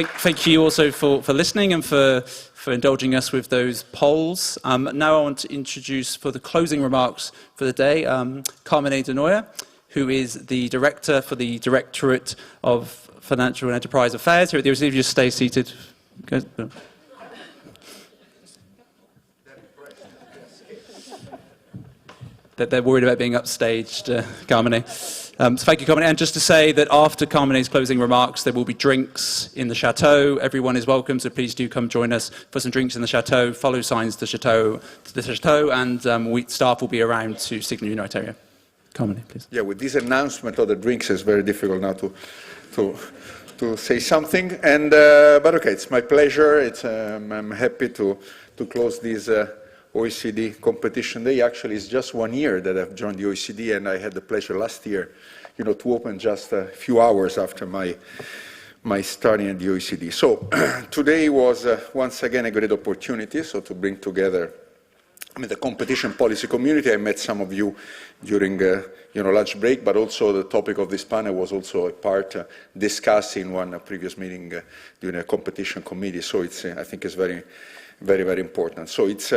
thank you also for listening and for indulging us with those polls. Now I want to introduce for the closing remarks for the day, Carmine Noia, who is the Director for the Directorate of Financial and Enterprise Affairs here at the OECD. Just stay seated. They're worried about being upstaged, Carmine. So thank you, Carmine. And just to say that after Carmine's closing remarks, there will be drinks in the chateau. Everyone is welcome, so please do come join us for some drinks in the chateau. Follow signs to the chateau, and staff will be around to signal you in the right area. Carmine, please. Yeah, with this announcement of the drinks, it's very difficult now to say something. And but okay, it's my pleasure. I'm happy to close this OECD competition day. Actually, it's just 1 year that I've joined the OECD, and I had the pleasure last year, to open just a few hours after my starting at the OECD. So today was once again a great opportunity, to bring together the competition policy community. I met some of you during lunch break, but also the topic of this panel was also a part discussed in one previous meeting during a competition committee. So I think it's very, very, very important. So it's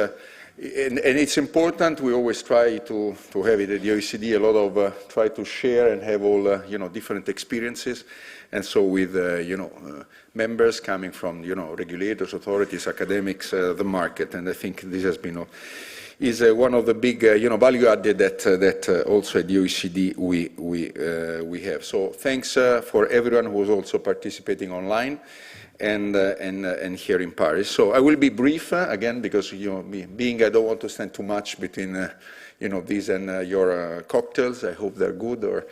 and it's important. We always try to have it at the OECD. A lot of try to share and have all different experiences, and so with members coming from regulators, authorities, academics, the market, and I think this has been is one of the big value added that also at the OECD we have. So thanks for everyone who is also participating online and here in Paris. So I will be brief again, because I don't want to stand too much between these and your cocktails. I hope they're good.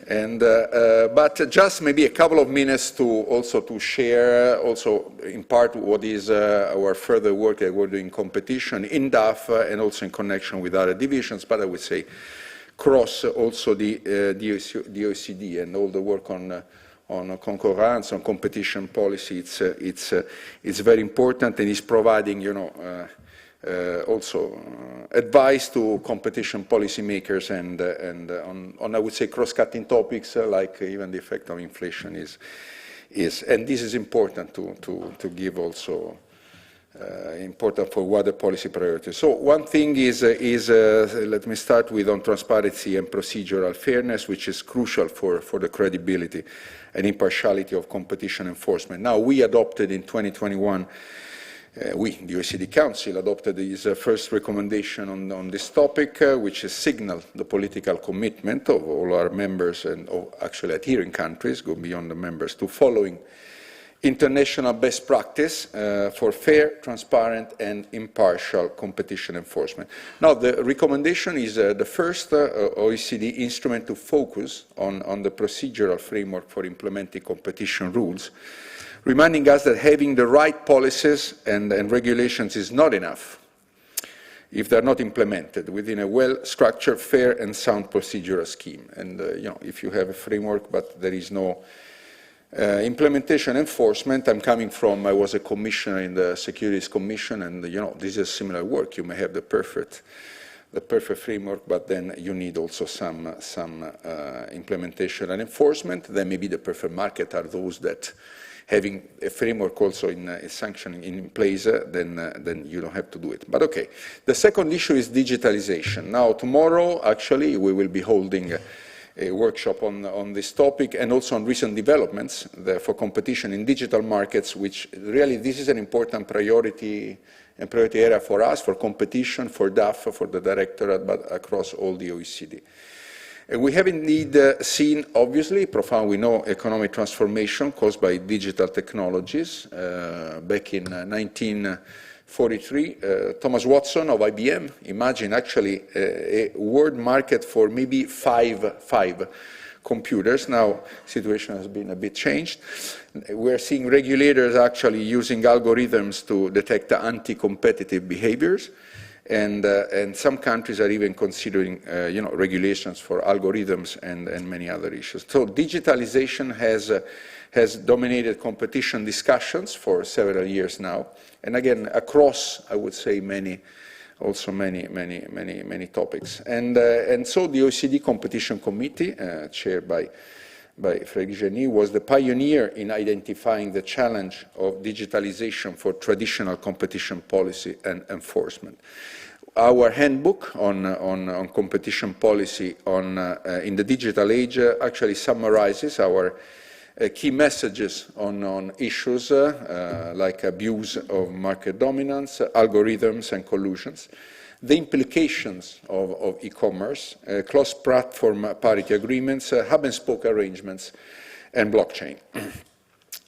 But just maybe a couple of minutes to share also in part what is our further work that we're doing competition in DAF and also in connection with other divisions, but I would say cross also the OECD and all the work on concurrence, on competition policy. It's very important, and is providing also advice to competition policymakers and on I would say cross-cutting topics like even the effect of inflation is and this is important to give also important for what the policy priorities. So one thing is let me start with on transparency and procedural fairness, which is crucial for the credibility and impartiality of competition enforcement. Now we adopted in 2021. The OECD Council adopted its first recommendation on this topic, which has signaled the political commitment of all our members and actually adhering countries, go beyond the members, to following international best practice for fair, transparent, and impartial competition enforcement. Now, the recommendation is the first OECD instrument to focus on the procedural framework for implementing competition rules, reminding us that having the right policies and regulations is not enough if they're not implemented within a well-structured, fair, and sound procedural scheme. And if you have a framework but there is no implementation enforcement, I was a commissioner in the Securities Commission, and this is similar work. You may have the perfect framework, but then you need also some implementation and enforcement. Then maybe the perfect market are those that having a framework also in sanctioning in place, then you don't have to do it. But okay, the second issue is digitalization. Now tomorrow, actually, we will be holding a workshop on this topic and also on recent developments for competition in digital markets, which really this is an important priority area for us, for competition, for DAF, for the Directorate, but across all the OECD. We have indeed seen, obviously, profound, we know, economic transformation caused by digital technologies. Back in 1943, Thomas Watson of IBM imagined actually a world market for maybe five computers. Now, the situation has been a bit changed. We're seeing regulators actually using algorithms to detect anti-competitive behaviors. And some countries are even considering, regulations for algorithms and many other issues. So digitalization has dominated competition discussions for several years now, and again across, I would say, many topics. And so the OECD Competition Committee, chaired by by Frédéric Génie, was the pioneer in identifying the challenge of digitalization for traditional competition policy and enforcement. Our handbook on competition policy in the digital age actually summarizes our key messages on issues like abuse of market dominance, algorithms and collusions, the implications of e-commerce, cross-platform parity agreements, hub-and-spoke arrangements, and blockchain.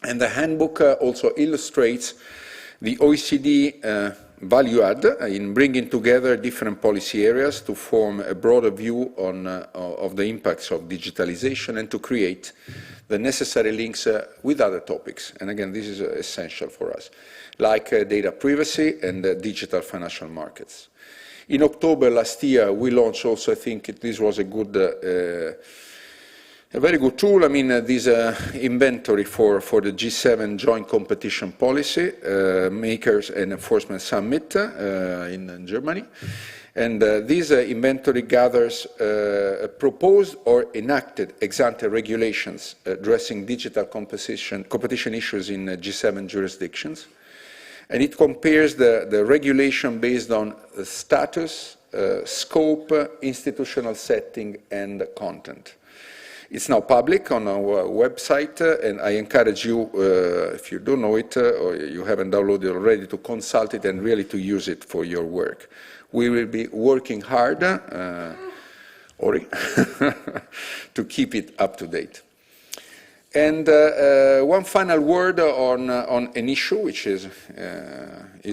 And the handbook also illustrates the OECD value add in bringing together different policy areas to form a broader view of the impacts of digitalization and to create the necessary links with other topics. And again, this is essential for us, like data privacy and digital financial markets. In October last year, we launched also, I think this was a very good tool. I mean, this inventory for the G7 Joint Competition Policy Makers and Enforcement Summit in Germany. And this inventory gathers proposed or enacted ex-ante regulations addressing digital competition issues in G7 jurisdictions. And it compares the regulation based on status, scope, institutional setting, and content. It's now public on our website, and I encourage you, if you don't know it or you haven't downloaded already, to consult it and really to use it for your work. We will be working hard, Ori, to keep it up to date. And one final word on an issue which is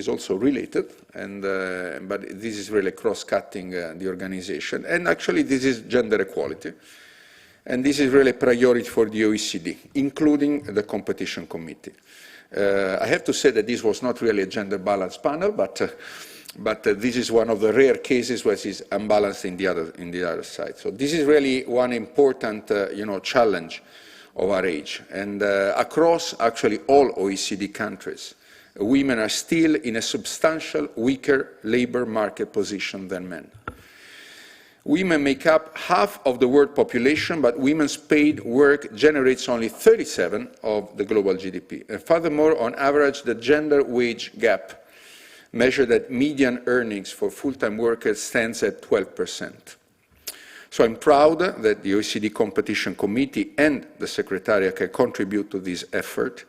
also related, but this is really cross-cutting the organization. And actually, this is gender equality. And this is really a priority for the OECD, including the competition committee. I have to say that this was not really a gender balance panel, but this is one of the rare cases where it is unbalanced in the other side. So this is really one important challenge of our age. And across actually all OECD countries, women are still in a substantial weaker labor market position than men. Women make up half of the world population, but women's paid work generates only 37% of the global GDP. And furthermore, on average, the gender wage gap measured at median earnings for full-time workers stands at 12%. So I'm proud that the OECD Competition Committee and the Secretariat can contribute to this effort.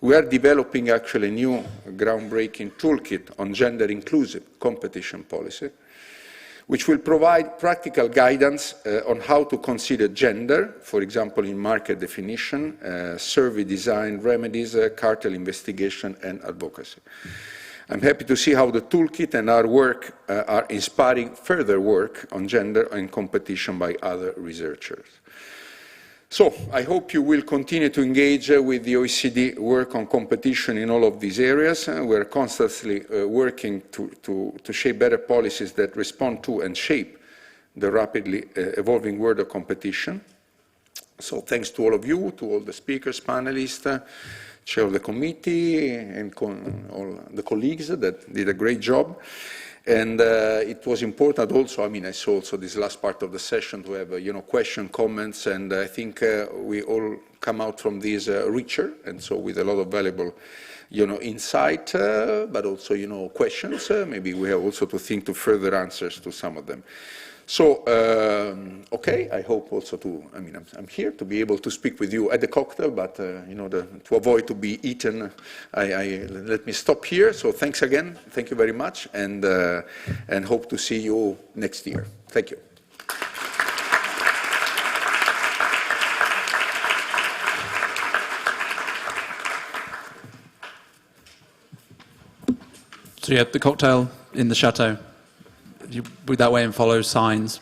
We are developing actually a new groundbreaking toolkit on gender-inclusive competition policy, which will provide practical guidance on how to consider gender, for example, in market definition, survey design, remedies, cartel investigation, and advocacy. I'm happy to see how the toolkit and our work are inspiring further work on gender and competition by other researchers. So I hope you will continue to engage with the OECD work on competition in all of these areas. We're constantly working to shape better policies that respond to and shape the rapidly evolving world of competition. So thanks to all of you, to all the speakers, panelists, chair of the committee, and all the colleagues that did a great job. And it was important also, I mean, I saw also this last part of the session to have, question, comments, and I think we all come out from this richer, and so with a lot of valuable, insight, but also, questions. Maybe we have also to think to further answers to some of them. So, okay, I hope also I'm here to be able to speak with you at the cocktail, but, to avoid to be eaten, let me stop here. So thanks again. Thank you very much, and hope to see you next year. Thank you. So you have the cocktail in the chateau. You walk that way and follow signs.